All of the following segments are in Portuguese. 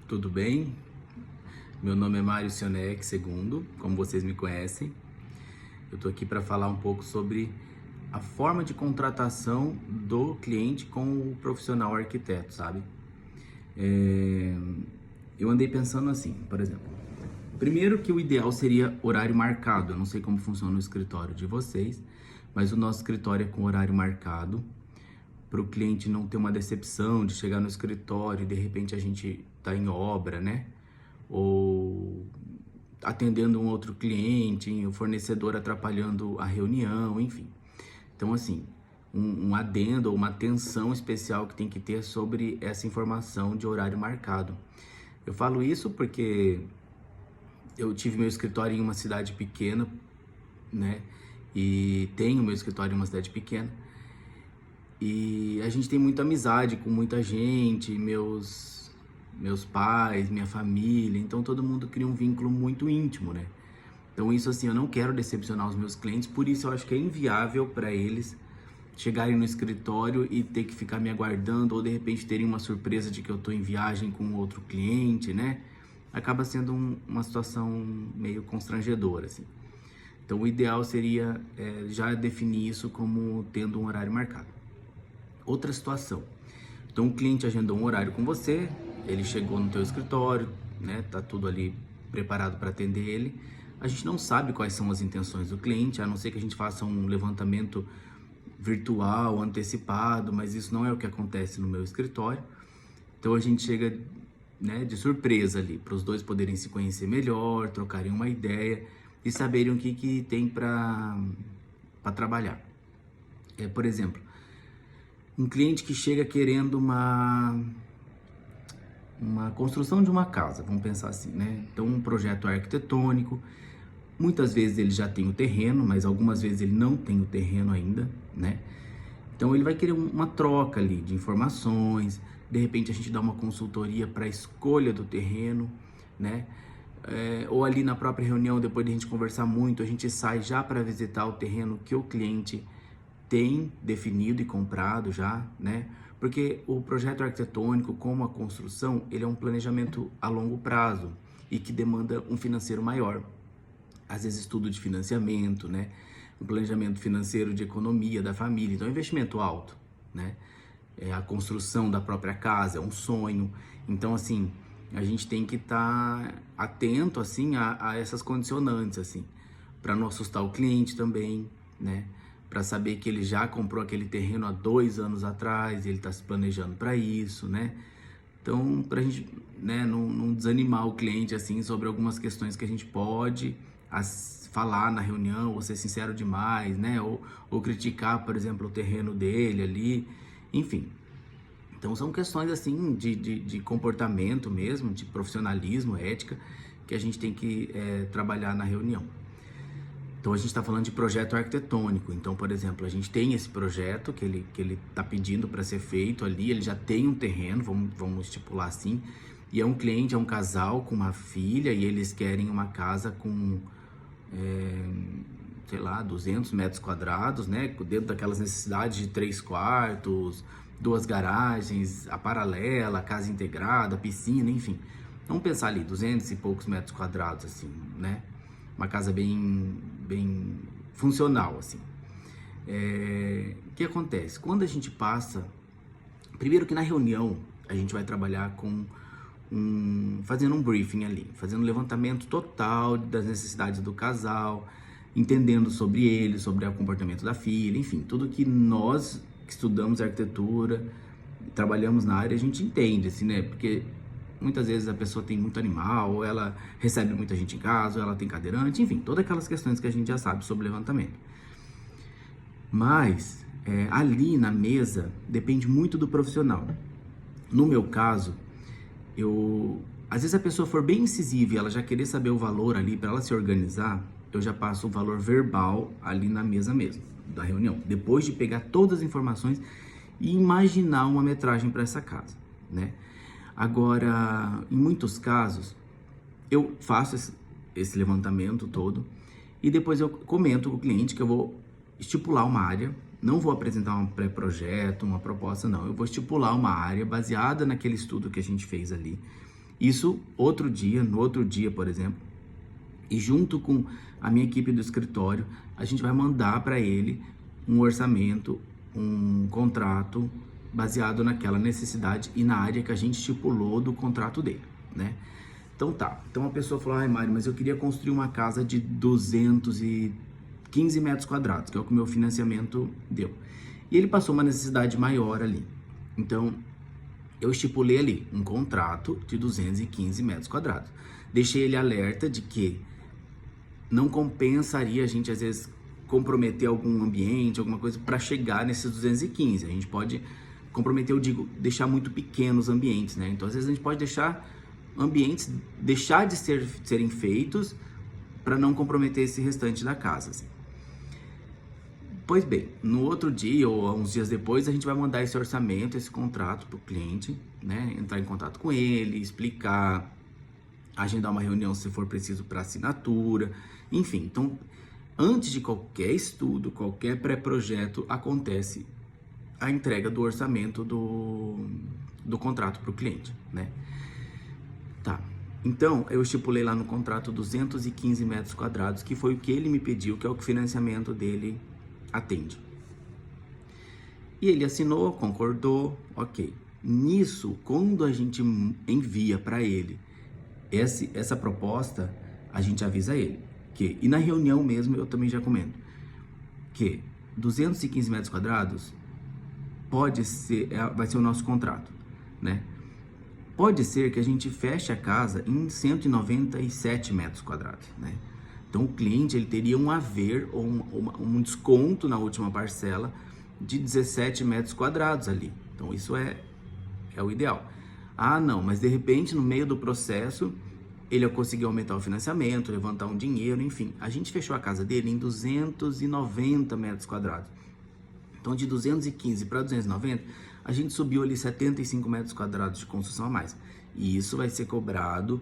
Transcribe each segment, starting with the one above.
Tudo bem? Meu nome é Mário Sionek II, como vocês me conhecem. Eu estou aqui para falar um pouco sobre a forma de contratação do cliente com o profissional arquiteto, sabe? É, Eu andei pensando assim, por exemplo. Primeiro que o ideal seria horário marcado. Eu não sei como funciona o escritório de vocês, mas o nosso escritório é com horário marcado, para o cliente não ter uma decepção de chegar no escritório e de repente a gente tá em obra, né? Ou atendendo um outro cliente, o fornecedor atrapalhando a reunião, enfim. Então, assim, um adendo ou uma atenção especial que tem que ter sobre essa informação de horário marcado. Eu falo isso porque eu tive meu escritório em uma cidade pequena, né? E tenho meu escritório em uma cidade pequena. E a gente tem muita amizade com muita gente, meus pais, minha família, então todo mundo cria um vínculo muito íntimo, né? Então isso assim, eu não quero decepcionar os meus clientes, por isso eu acho que é inviável para eles chegarem no escritório e ter que ficar me aguardando ou de repente terem uma surpresa de que eu tô em viagem com outro cliente, né? Acaba sendo uma situação meio constrangedora, assim. Então o ideal seria já definir isso como tendo um horário marcado. Outra situação. Então o cliente agendou um horário com você, ele chegou no teu escritório, né? Tá tudo ali preparado para atender ele. A gente não sabe quais são as intenções do cliente, a não ser que a gente faça um levantamento virtual, antecipado, mas isso não é o que acontece no meu escritório. Então a gente chega, né, de surpresa ali, para os dois poderem se conhecer melhor, trocarem uma ideia e saberem o que tem para trabalhar. Por exemplo, um cliente que chega querendo uma construção de uma casa, vamos pensar assim, né? Então, um projeto arquitetônico, muitas vezes ele já tem o terreno, mas algumas vezes ele não tem o terreno ainda, né? Então, ele vai querer uma troca ali de informações, de repente a gente dá uma consultoria para a escolha do terreno, né? Ou ali na própria reunião, depois de a gente conversar muito, a gente sai já para visitar o terreno que o cliente tem definido e comprado já, né? Porque o projeto arquitetônico, como a construção, ele é um planejamento a longo prazo e que demanda um financeiro maior. Às vezes estudo de financiamento, né? Um planejamento financeiro de economia da família, então é um investimento alto, né? A construção da própria casa é um sonho, então assim, a gente tem que estar atento assim a essas condicionantes assim, para não assustar o cliente também, né? Para saber que ele já comprou aquele terreno há 2 anos atrás, ele está se planejando para isso, né? Então, para a gente, né, não desanimar o cliente assim sobre algumas questões que a gente pode falar na reunião, ou ser sincero demais, né? Ou criticar, por exemplo, o terreno dele ali, enfim. Então, são questões assim de comportamento mesmo, de profissionalismo, ética, que a gente tem que trabalhar na reunião. Então a gente está falando de projeto arquitetônico. Então, por exemplo, a gente tem esse projeto que ele está pedindo para ser feito ali, ele já tem um terreno, vamos estipular assim, e é um cliente, é um casal com uma filha e eles querem uma casa com, sei lá, 200 metros quadrados, né? Dentro daquelas necessidades de 3 quartos, 2 garagens, a paralela, a casa integrada, piscina, enfim. Vamos pensar ali, 200 e poucos metros quadrados, assim, né? Uma casa bem funcional, assim. O que acontece? Quando a gente passa... Primeiro que na reunião, a gente vai trabalhar fazendo um briefing ali, fazendo um levantamento total das necessidades do casal, entendendo sobre ele, sobre o comportamento da filha, enfim, tudo que nós que estudamos arquitetura, trabalhamos na área, a gente entende, assim, né? Porque muitas vezes a pessoa tem muito animal, ou ela recebe muita gente em casa, ou ela tem cadeirante, enfim, todas aquelas questões que a gente já sabe sobre levantamento. Mas ali na mesa depende muito do profissional. No meu caso, às vezes a pessoa for bem incisiva e ela já querer saber o valor ali para ela se organizar, eu já passo o valor verbal ali na mesa mesmo, da reunião, depois de pegar todas as informações e imaginar uma metragem para essa casa, né? Agora, em muitos casos, eu faço esse levantamento todo e depois eu comento com o cliente que eu vou estipular uma área, não vou apresentar um pré-projeto, uma proposta, não. Eu vou estipular uma área baseada naquele estudo que a gente fez ali Isso no outro dia, por exemplo, e junto com a minha equipe do escritório, a gente vai mandar para ele um orçamento, um contrato baseado naquela necessidade e na área que a gente estipulou do contrato dele, né? Então tá, então a pessoa falou, ai Mário, mas eu queria construir uma casa de 215 metros quadrados, que é o que o meu financiamento deu. E ele passou uma necessidade maior ali. Então, eu estipulei ali um contrato de 215 metros quadrados. Deixei ele alerta de que não compensaria a gente, às vezes, comprometer algum ambiente, alguma coisa, para chegar nesses 215. A gente pode comprometer, eu digo, deixar muito pequenos ambientes, né? Então, às vezes, a gente pode deixar ambientes, deixar de serem feitos para não comprometer esse restante da casa, assim. Pois bem, no outro dia ou uns dias depois, a gente vai mandar esse orçamento, esse contrato para o cliente, né? Entrar em contato com ele, explicar, agendar uma reunião se for preciso para assinatura, enfim. Então, antes de qualquer estudo, qualquer pré-projeto, acontece a entrega do orçamento do contrato para o cliente, né? Tá, então eu estipulei lá no contrato 215 metros quadrados, que foi o que ele me pediu, que é o que o financiamento dele atende. E ele assinou, concordou, ok. Nisso, quando a gente envia para ele essa proposta, a gente avisa ele que, e na reunião mesmo eu também já comento, que 215 metros quadrados pode ser, vai ser o nosso contrato, né? Pode ser que a gente feche a casa em 197 metros quadrados, né? Então o cliente ele teria um haver ou um desconto na última parcela de 17 metros quadrados ali. Então isso é o ideal. Ah, não, mas de repente no meio do processo ele conseguiu aumentar o financiamento, levantar um dinheiro, enfim. A gente fechou a casa dele em 290 metros quadrados. Então de 215 para 290, a gente subiu ali 75 metros quadrados de construção a mais. E isso vai ser cobrado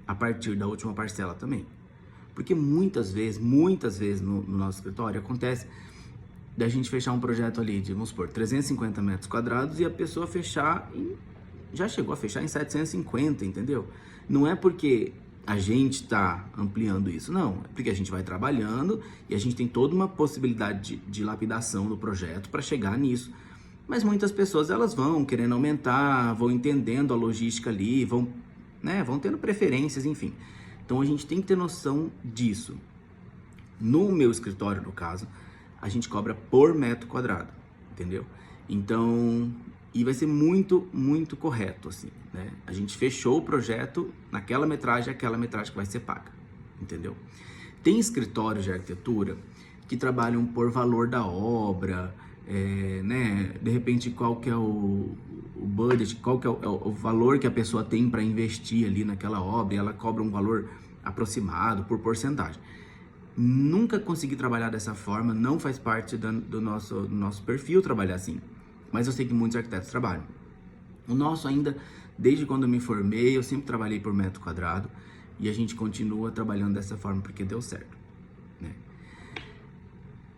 a partir da última parcela também. Porque muitas vezes no nosso escritório acontece da gente fechar um projeto ali de, vamos supor, 350 metros quadrados e a pessoa já chegou a fechar em 750, entendeu? Não é porque a gente está ampliando isso, não. É porque a gente vai trabalhando e a gente tem toda uma possibilidade de lapidação do projeto para chegar nisso. Mas muitas pessoas, elas vão querendo aumentar, vão entendendo a logística ali, vão tendo preferências, enfim. Então a gente tem que ter noção disso. No meu escritório, no caso, a gente cobra por metro quadrado, entendeu? Então, e vai ser muito, muito correto, assim, né? A gente fechou o projeto naquela metragem, aquela metragem que vai ser paga, entendeu? Tem escritórios de arquitetura que trabalham por valor da obra, né? De repente, qual que é o budget, qual que é o valor que a pessoa tem para investir ali naquela obra, e ela cobra um valor aproximado por porcentagem. Nunca consegui trabalhar dessa forma, não faz parte do nosso perfil trabalhar assim, mas eu sei que muitos arquitetos trabalham. O nosso ainda, desde quando eu me formei, eu sempre trabalhei por metro quadrado e a gente continua trabalhando dessa forma porque deu certo, né?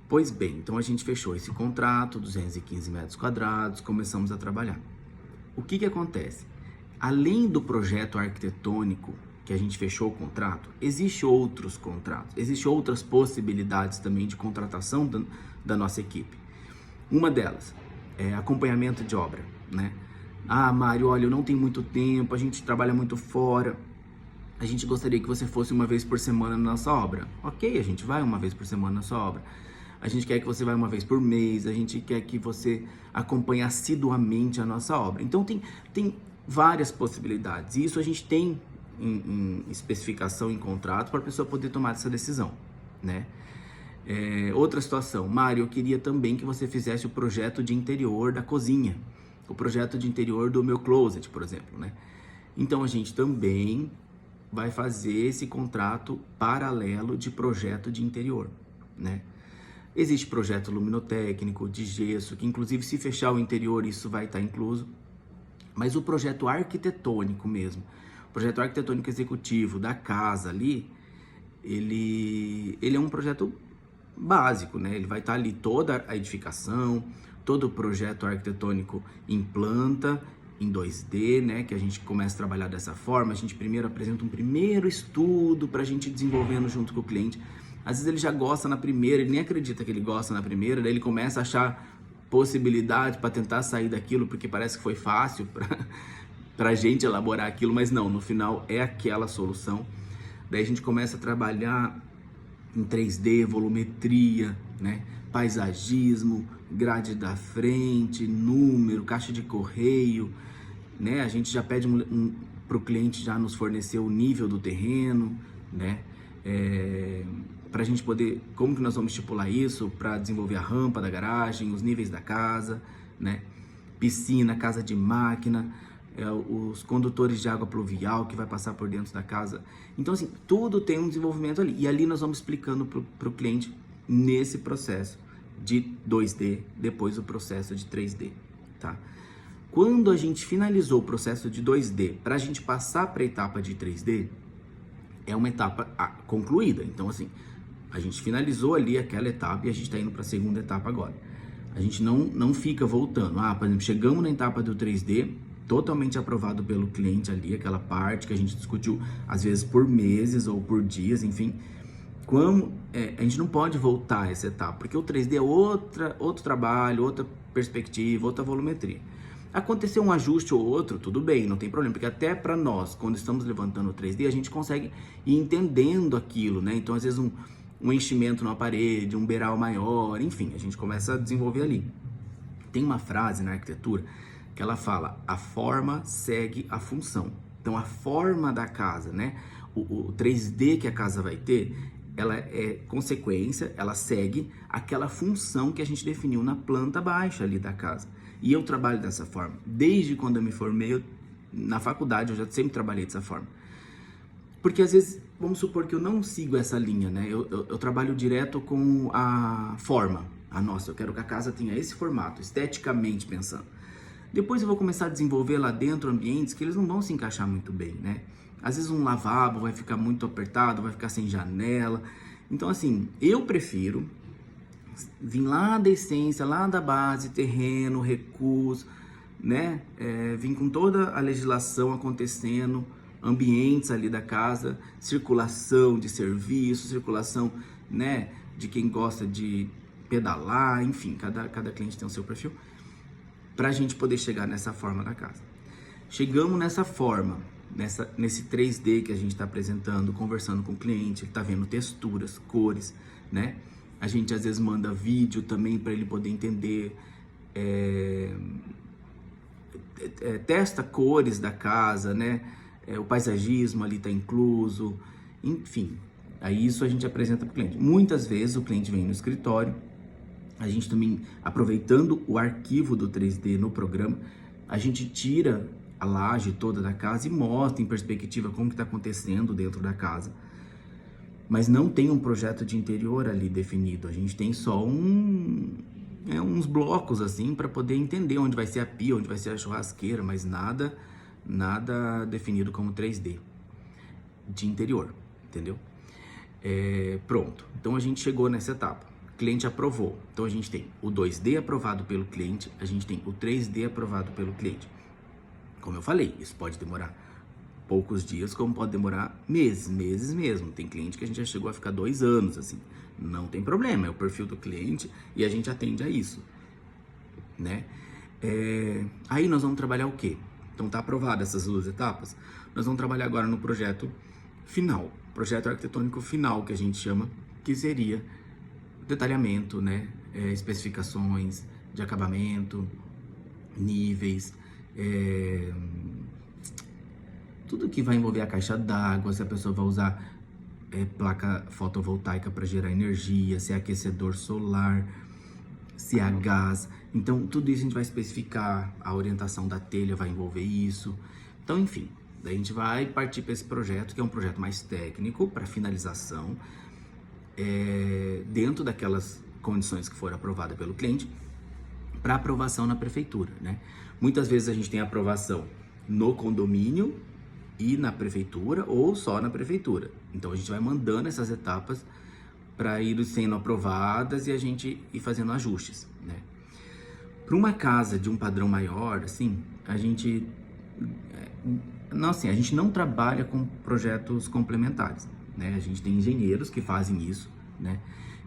Pois bem, então a gente fechou esse contrato, 215 metros quadrados, começamos a trabalhar. O que acontece? Além do projeto arquitetônico que a gente fechou o contrato, existem outros contratos, existem outras possibilidades também de contratação da nossa equipe. Uma delas é acompanhamento de obra, né? Ah, Mário, olha, eu não tenho muito tempo, a gente trabalha muito fora, a gente gostaria que você fosse uma vez por semana na nossa obra. Ok, a gente vai uma vez por semana na sua obra. A gente quer que você vá uma vez por mês, a gente quer que você acompanhe assiduamente a nossa obra. Então tem várias possibilidades, e isso a gente tem em especificação em contrato para a pessoa poder tomar essa decisão, né? Outra situação, Mário, eu queria também que você fizesse o projeto de interior da cozinha, o projeto de interior do meu closet, por exemplo, né? Então a gente também vai fazer esse contrato paralelo de projeto de interior, né? Existe projeto luminotécnico, de gesso, que inclusive se fechar o interior isso vai estar incluso, mas o projeto arquitetônico mesmo, o projeto arquitetônico executivo da casa ali, ele é um projeto básico, né? Ele vai estar ali toda a edificação, todo o projeto arquitetônico em planta em 2D, né, que a gente começa a trabalhar dessa forma. A gente primeiro apresenta um primeiro estudo para a gente ir desenvolvendo junto com o cliente. Às vezes ele já gosta na primeira, ele nem acredita que ele gosta na primeira, daí ele começa a achar possibilidade para tentar sair daquilo, porque parece que foi fácil para a gente elaborar aquilo, mas não, no final é aquela solução. Daí a gente começa a trabalhar em 3D, volumetria, né, paisagismo, grade da frente, número, caixa de correio, né? A gente já pede para o cliente já nos fornecer o nível do terreno, né? Para a gente poder, como que nós vamos estipular isso, para desenvolver a rampa da garagem, os níveis da casa, né? Piscina, casa de máquina, os condutores de água pluvial que vai passar por dentro da casa. Então, assim, tudo tem um desenvolvimento ali. E ali nós vamos explicando para o cliente nesse processo de 2D, depois o processo de 3D, tá? Quando a gente finalizou o processo de 2D, para a gente passar para a etapa de 3D, é uma etapa concluída. Então, assim, a gente finalizou ali aquela etapa e a gente está indo para a segunda etapa agora. A gente não fica voltando. Por exemplo, chegamos na etapa do 3D, totalmente aprovado pelo cliente ali, aquela parte que a gente discutiu, às vezes por meses ou por dias, enfim. A gente não pode voltar a essa etapa, porque o 3D é outro trabalho, outra perspectiva, outra volumetria. Aconteceu um ajuste ou outro, tudo bem, não tem problema, porque até para nós, quando estamos levantando o 3D, a gente consegue ir entendendo aquilo, né? Então, às vezes, um enchimento numa parede, um beiral maior, enfim, a gente começa a desenvolver ali. Tem uma frase na arquitetura que ela fala: a forma segue a função. Então, a forma da casa, né? O 3D que a casa vai ter, ela é consequência, ela segue aquela função que a gente definiu na planta baixa ali da casa. E eu trabalho dessa forma. Desde quando eu me formei, na faculdade, eu já sempre trabalhei dessa forma. Porque às vezes, vamos supor que eu não sigo essa linha, né? Eu trabalho direto com a forma. Nossa, eu quero que a casa tenha esse formato, esteticamente pensando. Depois eu vou começar a desenvolver lá dentro ambientes que eles não vão se encaixar muito bem, né? Às vezes um lavabo vai ficar muito apertado, vai ficar sem janela. Então, assim, eu prefiro vir lá da essência, lá da base, terreno, recurso, né? Vim com toda a legislação acontecendo, ambientes ali da casa, circulação de serviço, circulação, né, de quem gosta de pedalar, enfim, cada cliente tem o seu perfil, para a gente poder chegar nessa forma da casa. Chegamos nessa forma, nesse 3D que a gente está apresentando, conversando com o cliente, ele está vendo texturas, cores, né? A gente às vezes manda vídeo também para ele poder entender, testa cores da casa, né? O paisagismo ali está incluso, enfim. Aí isso a gente apresenta para o cliente. Muitas vezes o cliente vem no escritório, a gente também, aproveitando o arquivo do 3D no programa, a gente tira a laje toda da casa e mostra em perspectiva como que está acontecendo dentro da casa. Mas não tem um projeto de interior ali definido, a gente tem só uns blocos assim para poder entender onde vai ser a pia, onde vai ser a churrasqueira, mas nada definido como 3D de interior, entendeu? Pronto, então a gente chegou nessa etapa, o cliente aprovou, então a gente tem o 2D aprovado pelo cliente, a gente tem o 3D aprovado pelo cliente. Como eu falei, isso pode demorar poucos dias, como pode demorar meses mesmo. Tem cliente que a gente já chegou a ficar 2 anos, assim. Não tem problema, é o perfil do cliente e a gente atende a isso, né? Aí nós vamos trabalhar o quê? Então tá aprovado essas 2 etapas. Nós vamos trabalhar agora no projeto final, projeto arquitetônico final, que a gente chama, que seria detalhamento, né? Especificações de acabamento, níveis, tudo que vai envolver a caixa d'água, se a pessoa vai usar placa fotovoltaica para gerar energia, se é aquecedor solar, se é gás. Então, tudo isso a gente vai especificar, a orientação da telha vai envolver isso. Então, enfim, daí a gente vai partir para esse projeto, que é um projeto mais técnico, para finalização, dentro daquelas condições que foram aprovadas pelo cliente, para aprovação na prefeitura, né? Muitas vezes a gente tem aprovação no condomínio e na prefeitura, ou só na prefeitura. Então a gente vai mandando essas etapas para ir sendo aprovadas e a gente ir fazendo ajustes, né? Para uma casa de um padrão maior, assim, a gente a gente não trabalha com projetos complementares, né? A gente tem engenheiros que fazem isso, né?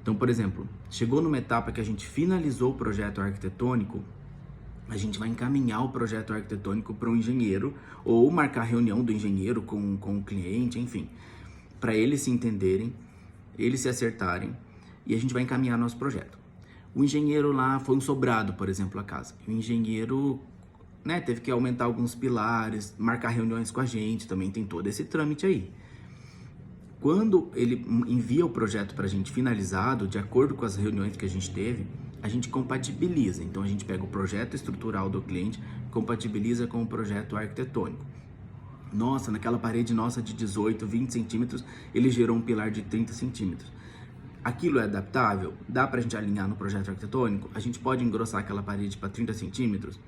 Então, por exemplo, chegou numa etapa que a gente finalizou o projeto arquitetônico, a gente vai encaminhar o projeto arquitetônico para um engenheiro ou marcar reunião do engenheiro com o cliente, enfim, para eles se entenderem, eles se acertarem e a gente vai encaminhar nosso projeto. O engenheiro lá foi um sobrado, por exemplo, a casa. O engenheiro, né, teve que aumentar alguns pilares, marcar reuniões com a gente, também tem todo esse trâmite aí. Quando ele envia o projeto para a gente finalizado, de acordo com as reuniões que a gente teve, a gente compatibiliza. Então a gente pega o projeto estrutural do cliente, compatibiliza com o projeto arquitetônico. Nossa, naquela parede nossa de 18, 20 centímetros, ele gerou um pilar de 30 centímetros. Aquilo é adaptável? Dá pra gente alinhar no projeto arquitetônico? A gente pode engrossar aquela parede para 30 centímetros?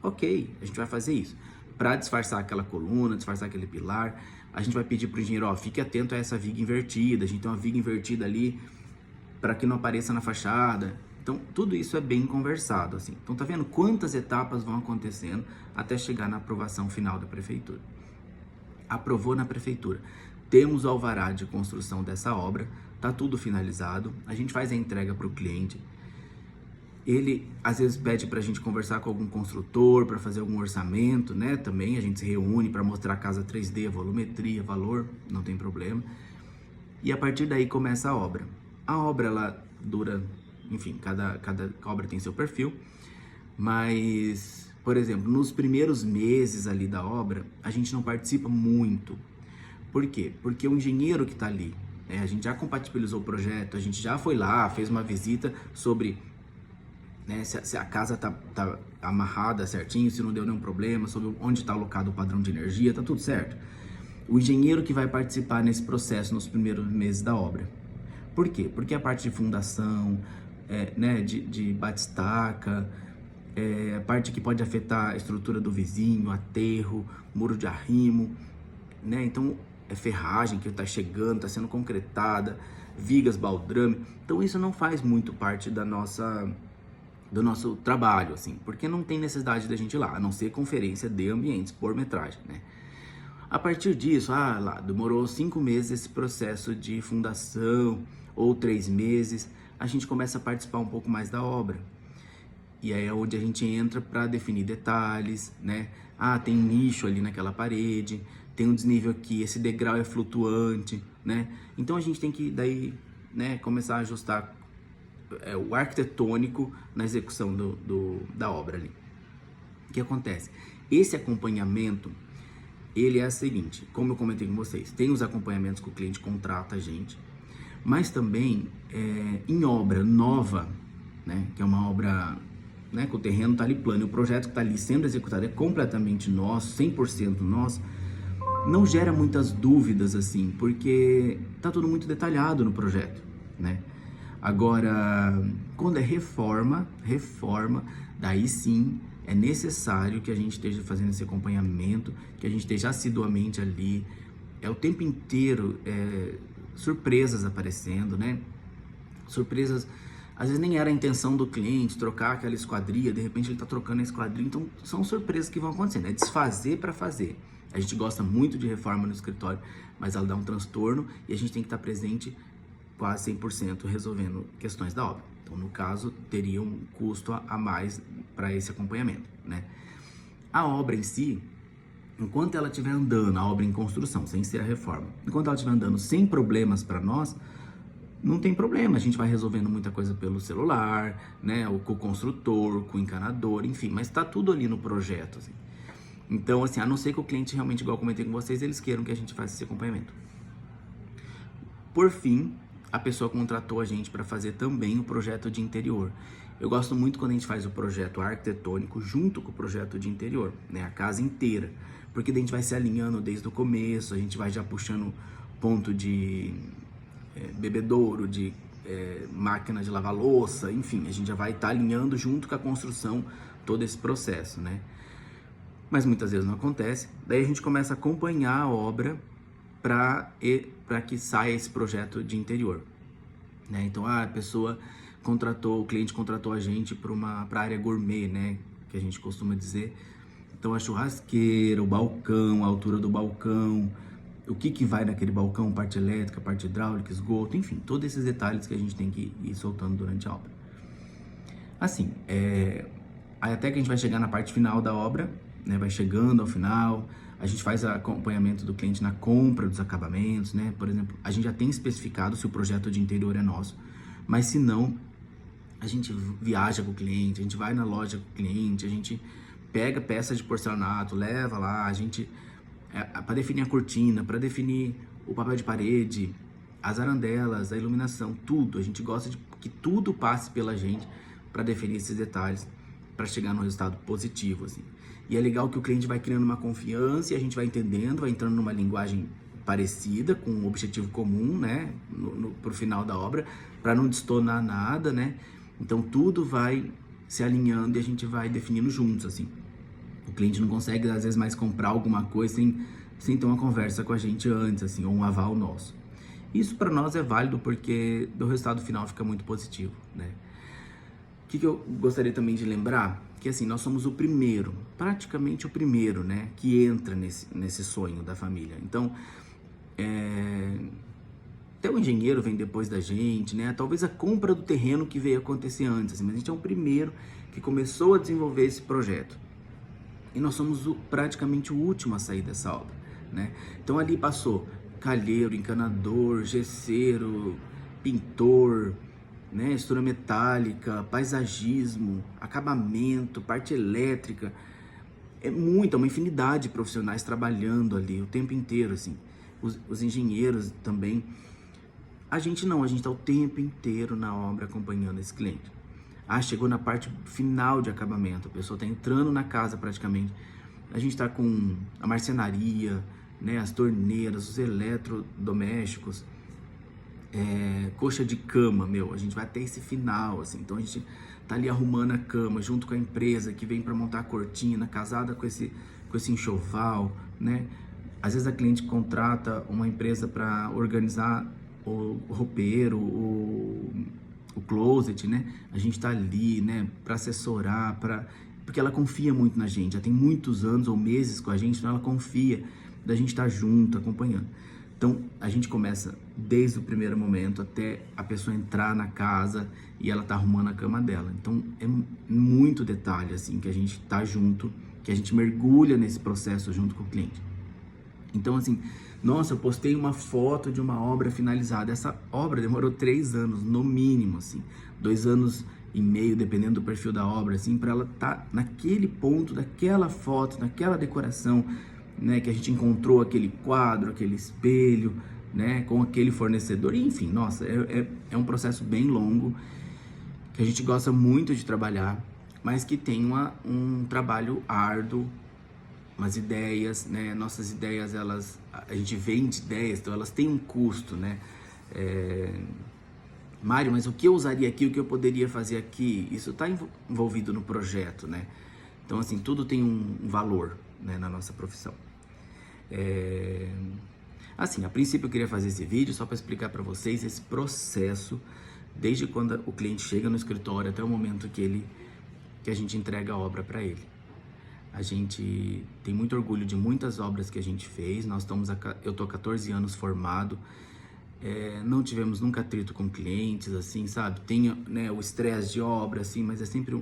Ok, a gente vai fazer isso. Para disfarçar aquela coluna, disfarçar aquele pilar, a gente vai pedir pro engenheiro, ó, fique atento a essa viga invertida. A gente tem uma viga invertida ali para que não apareça na fachada. Então, tudo isso é bem conversado, assim. Então, tá vendo quantas etapas vão acontecendo até chegar na aprovação final da prefeitura? Aprovou na prefeitura. Temos o alvará de construção dessa obra, tá tudo finalizado, a gente faz a entrega para o cliente. Ele às vezes pede para a gente conversar com algum construtor para fazer algum orçamento, né? Também a gente se reúne para mostrar a casa 3D, a volumetria, valor, não tem problema. E a partir daí começa a obra. A obra ela dura, enfim, cada obra tem seu perfil, mas, por exemplo, nos primeiros meses ali da obra, a gente não participa muito. Por quê? Porque o engenheiro que está ali, né, a gente já compatibilizou o projeto, a gente já foi lá, fez uma visita sobre, né, se a casa tá amarrada certinho, se não deu nenhum problema, sobre onde está alocado o padrão de energia, tá tudo certo. O engenheiro que vai participar nesse processo nos primeiros meses da obra. Por quê? Porque a parte de fundação, né, de batistaca, a parte que pode afetar a estrutura do vizinho, aterro, muro de arrimo, né? Então, ferragem que está chegando, está sendo concretada, vigas, baldrame. Então, isso não faz muito parte do nosso trabalho, assim, porque não tem necessidade da gente ir lá, a não ser conferência de ambientes por metragem, né? A partir disso, lá demorou 5 meses esse processo de fundação, ou 3 meses, a gente começa a participar um pouco mais da obra. E aí é onde a gente entra para definir detalhes, né? Tem um nicho ali naquela parede, tem um desnível aqui, esse degrau é flutuante, né? Então a gente tem que daí, né, começar a ajustar o arquitetônico na execução da obra ali. O que acontece? Esse acompanhamento, ele é o seguinte, como eu comentei com vocês, tem os acompanhamentos que o cliente contrata a gente, mas também em obra nova, né, que é uma obra, né, que o terreno está ali plano, e o projeto que está ali sendo executado é completamente nosso, 100% nosso, não gera muitas dúvidas assim, porque está tudo muito detalhado no projeto, né? Agora, quando é reforma, daí sim é necessário que a gente esteja fazendo esse acompanhamento, que a gente esteja assiduamente ali, o tempo inteiro, surpresas aparecendo, né? Surpresas, às vezes nem era a intenção do cliente trocar aquela esquadria, de repente ele está trocando a esquadria, então são surpresas que vão acontecendo, é desfazer para fazer. A gente gosta muito de reforma no escritório, mas ela dá um transtorno e a gente tem que estar presente quase 100% resolvendo questões da obra. Então, no caso, teria um custo a mais para esse acompanhamento, né? A obra em si, enquanto ela estiver andando, a obra em construção, sem ser a reforma, enquanto ela estiver andando sem problemas para nós, não tem problema, a gente vai resolvendo muita coisa pelo celular, né? Ou com o construtor, com o encanador, enfim, mas está tudo ali no projeto, assim. Então, assim, a não ser que o cliente realmente, igual eu comentei com vocês, eles queiram que a gente faça esse acompanhamento. Por fim, a pessoa contratou a gente para fazer também o projeto de interior. Eu gosto muito quando a gente faz o projeto arquitetônico junto com o projeto de interior, né? A casa inteira. Porque daí a gente vai se alinhando desde o começo, a gente vai já puxando ponto de bebedouro, de máquina de lavar louça, enfim, a gente já vai estar alinhando junto com a construção todo esse processo, né? Mas muitas vezes não acontece, daí a gente começa a acompanhar a obra para que saia esse projeto de interior, né? Então a pessoa o cliente contratou a gente para a área gourmet, né, que a gente costuma dizer. Então a churrasqueira, o balcão, a altura do balcão, o que vai naquele balcão, parte elétrica, parte hidráulica, esgoto, enfim, todos esses detalhes que a gente tem que ir soltando durante a obra. Assim, aí até que a gente vai chegar na parte final da obra, né, vai chegando ao final, a gente faz acompanhamento do cliente na compra dos acabamentos, né, por exemplo, a gente já tem especificado se o projeto de interior é nosso, mas se não, a gente viaja com o cliente, a gente vai na loja com o cliente, a gente pega peças de porcelanato, leva lá, a gente... para definir a cortina, para definir o papel de parede, as arandelas, a iluminação, tudo. A gente gosta de que tudo passe pela gente para definir esses detalhes, para chegar no resultado positivo, assim. E é legal que o cliente vai criando uma confiança e a gente vai entendendo, vai entrando numa linguagem parecida, com um objetivo comum, né, pro final da obra, para não destonar nada, né. Então tudo vai se alinhando e a gente vai definindo juntos, assim. O cliente não consegue, às vezes, mais comprar alguma coisa sem ter uma conversa com a gente antes, assim, ou um aval nosso. Isso para nós é válido porque o resultado final fica muito positivo, né? O que eu gostaria também de lembrar? Que, assim, nós somos o primeiro, praticamente o primeiro, né, que entra nesse sonho da família. Então, até o engenheiro vem depois da gente, né? Talvez a compra do terreno que veio acontecer antes, assim, mas a gente é o primeiro que começou a desenvolver esse projeto. E nós somos praticamente o último a sair dessa obra, né? Então ali passou calheiro, encanador, gesseiro, pintor, né? Estrutura metálica, paisagismo, acabamento, parte elétrica. É uma infinidade de profissionais trabalhando ali o tempo inteiro, assim. Os engenheiros também. A gente está o tempo inteiro na obra acompanhando esse cliente. Chegou na parte final de acabamento, a pessoa está entrando na casa praticamente. A gente está com a marcenaria, né, as torneiras, os eletrodomésticos, coxa de cama, a gente vai até esse final, assim. Então a gente tá ali arrumando a cama junto com a empresa que vem para montar a cortina, casada com esse enxoval, né? Às vezes a cliente contrata uma empresa para organizar o roupeiro, o closet, né? A gente tá ali, né, para assessorar, porque ela confia muito na gente, já tem muitos anos ou meses com a gente, então ela confia da gente estar junto, acompanhando. Então, a gente começa desde o primeiro momento até a pessoa entrar na casa e ela tá arrumando a cama dela. Então, é muito detalhe, assim, que a gente tá junto, que a gente mergulha nesse processo junto com o cliente. Então, assim, nossa, eu postei uma foto de uma obra finalizada. Essa obra demorou 3 anos, no mínimo, assim. 2 anos e meio, dependendo do perfil da obra, assim, para ela estar naquele ponto, daquela foto, naquela decoração, né, que a gente encontrou aquele quadro, aquele espelho, né, com aquele fornecedor. Enfim, nossa, é um processo bem longo, que a gente gosta muito de trabalhar, mas que tem um trabalho árduo, umas ideias, né? Nossas ideias, a gente vende ideias, então elas têm um custo, né? Mário, mas o que eu usaria aqui, o que eu poderia fazer aqui, isso está envolvido no projeto, né? Então, assim, tudo tem um valor, né, na nossa profissão. Assim, a princípio eu queria fazer esse vídeo só para explicar para vocês esse processo, desde quando o cliente chega no escritório até o momento que a gente entrega a obra para ele. A gente tem muito orgulho de muitas obras que a gente fez. Eu tô há 14 anos formado, não tivemos nunca atrito com clientes, assim, sabe? Tem, né, o estresse de obra, assim, mas é sempre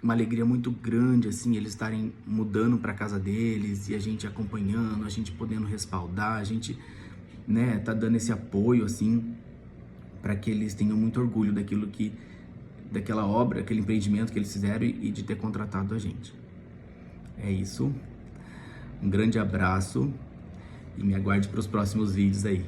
uma alegria muito grande, assim, eles estarem mudando para casa deles e a gente acompanhando, a gente podendo respaldar, a gente, né, tá dando esse apoio, assim, para que eles tenham muito orgulho daquela obra, aquele empreendimento que eles fizeram e de ter contratado a gente. É isso. Um grande abraço e me aguarde para os próximos vídeos aí.